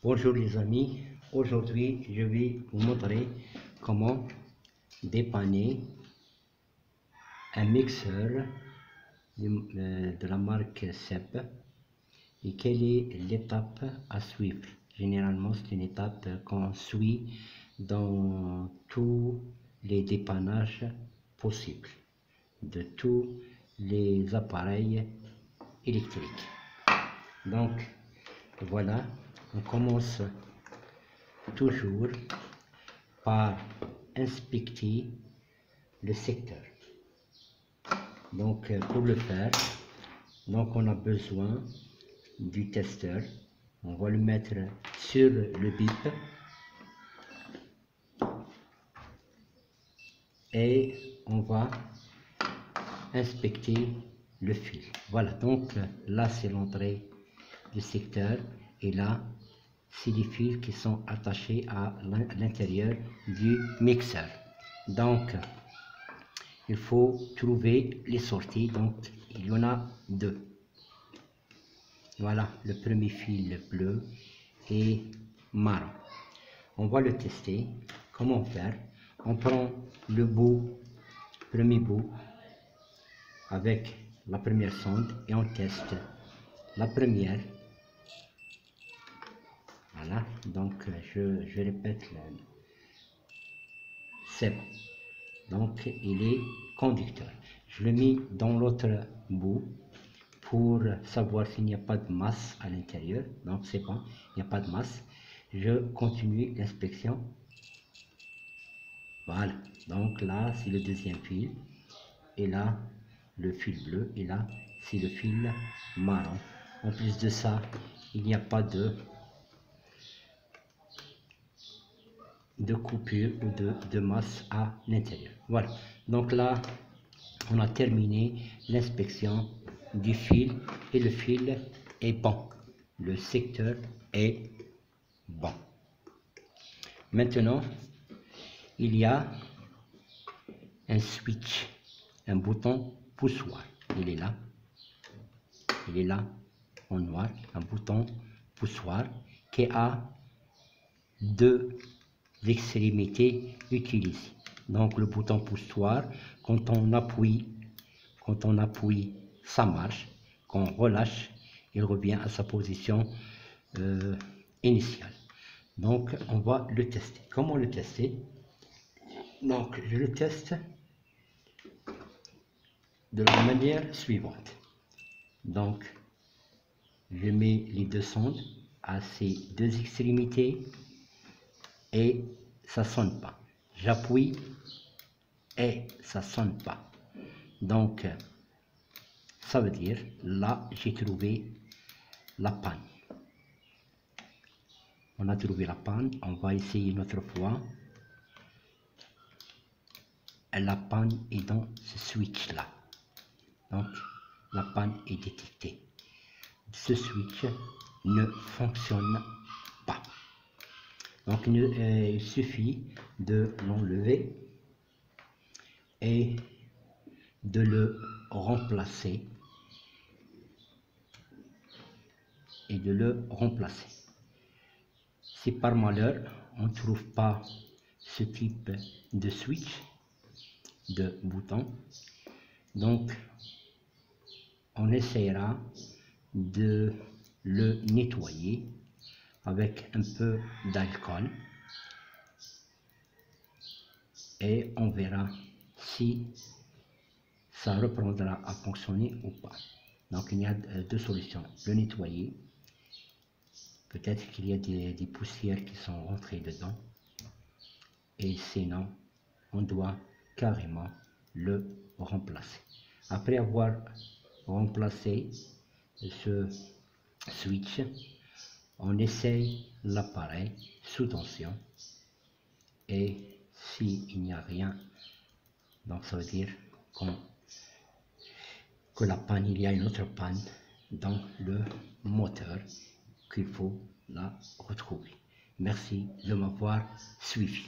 Bonjour les amis, aujourd'hui je vais vous montrer comment dépanner un mixeur de la marque CEP et quelle est l'étape à suivre. Généralement c'est une étape qu'on suit dans tous les dépannages possibles de tous les appareils électriques. Donc voilà, on commence toujours par inspecter le secteur. Donc pour le faire, donc on a besoin du testeur. On va le mettre sur le bip et on va inspecter le fil. Voilà, donc là c'est l'entrée du secteur et là c'est les fils qui sont attachés à l'intérieur du mixeur. Donc il faut trouver les sorties, donc il y en a deux. Voilà, le premier fil bleu et marron. On va le tester. Comment faire? On prend le premier bout avec la première sonde et on teste la première. Voilà, donc je répète, c'est donc il est conducteur. Je le mets dans l'autre bout pour savoir s'il n'y a pas de masse à l'intérieur. Donc c'est bon, il n'y a pas de masse. Je continue l'inspection. Voilà, donc là c'est le deuxième fil et là le fil bleu et là c'est le fil marron. En plus de ça, il n'y a pas de coupure ou de masse à l'intérieur. Voilà, donc là on a terminé l'inspection du fil et le fil est bon, le secteur est bon. Maintenant il y a un switch, un bouton poussoir, il est là en noir, un bouton poussoir qui a deux extrémités utilisées. Donc le bouton poussoir, quand on appuie ça marche, quand on relâche il revient à sa position initiale. Donc on va le tester. Comment le tester? Donc je le teste de la manière suivante. Donc je mets les deux sondes à ces deux extrémités et ça sonne pas. J'appuie et ça sonne pas. Donc ça veut dire là j'ai trouvé la panne. On a trouvé la panne, on va essayer une autre fois. La panne est dans ce switch là. Donc la panne est détectée. Ce switch ne fonctionne pas. Donc il suffit de l'enlever et de le remplacer. Si par malheur on ne trouve pas ce type de switch, de bouton, donc on essaiera de le nettoyer avec un peu d'alcool et on verra si ça reprendra à fonctionner ou pas. Donc il y a deux solutions, le nettoyer, peut-être qu'il y a des poussières qui sont rentrées dedans, et sinon on doit carrément le remplacer. Après avoir remplacé ce switch, on essaye l'appareil sous tension et s'il n'y a rien, donc ça veut dire que la panne, il y a une autre panne dans le moteur qu'il faut la retrouver. Merci de m'avoir suivi.